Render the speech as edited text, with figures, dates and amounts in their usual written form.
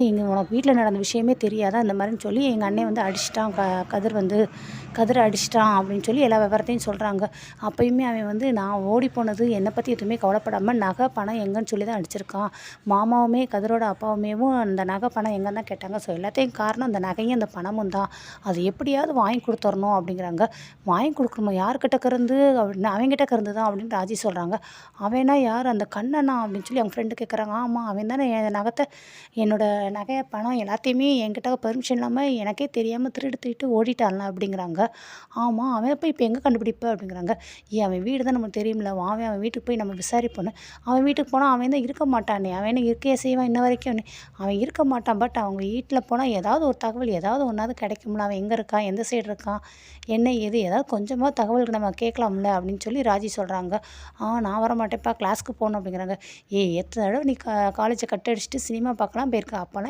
உனக்கு வீட்ல நடந்த விஷயமே தெரியாதா? இந்த மாரின்னு சொல்லி எங்க அண்ணன் வந்து அடிச்சுட்டான். கதிர அடிச்சுட்டான் அப்படின்னு சொல்லி எல்லா விவரத்தையும் சொல்றாங்க. அப்பயுமே அவன் வந்து நான் ஓடி போனது என்னை பத்தி எதுவுமே கவலைப்படாம நகை, பணம் எங்கன்னு சொல்லி தான் அடிச்சிருக்கான். மாமாவுமே கதிரோட அப்பாவுமேவும் அந்த நகை, பணம் எங்கன்னு தான் கேட்டாங்க. எல்லாத்தையும் காரணம் அந்த நகையும் அந்த பணமும் தான். அது எப்படியாவது வாங்கி குடுத்துறணும் அப்படிங்கிறாங்க. வாங்கி குடுக்கணுமா? யார்கிட்டக்க இருந்து? அப்படின்னு அவன்கிட்டக்க இருந்து தான் அப்படின்னு ராஜி சொல்றாங்க. அவன்னா யார்? அந்த கண்ணனா? அப்படின்னு சொல்லி அவங்க ஃப்ரெண்டு கேட்குறாங்க. ஆமா, அவன் தானே என் என்னோட நகை, பணம் எல்லாத்தையுமே என்கிட்ட பெர்மிஷன் இல்லாம எனக்கே தெரியாம திருடிட்டு ஓடிட்டான்ல அப்படிங்கிறாங்க. ஆமா, அவன போய் இப்ப எங்க கண்டுபிடிப்ப? அப்படிங்கிறாங்க. அவன் வீடு தான் நமக்கு தெரியும்ல. அவன் வீட்டுக்கு போய் நம்ம விசாரிப்போன்னு. அவன் வீட்டுக்கு போனா அவன் தான் இருக்க மாட்டானே. அவன் என்ன இருக்கயே செய்வான் இன்ன வரைக்கும். அவன் இருக்க மாட்டான். பட் அவங்க வீட்ல போனா ஏதாவது ஒரு தகவல் ஏதாவது ஒண்ணாவது கிடைக்கும்ல. அவன் எங்க இருக்கான்? எந்த சைடு இருக்கான்? என்ன ஏது? ஏதாவது கொஞ்சமா தகவல் நம்ம கேட்கலாம்ல அப்படின்னு சொல்லி ராஜி சொல்றாங்க. நான் வரமாட்டேன்ப்பா கிளாஸ்க்கு போணும் அப்படிங்கிறாங்க. எத்தன தடவ நீ காலேஜ கட் அடிச்சுட்டு சினிமா பார்க்கலாம் போயிருக்க. அப்பலாம்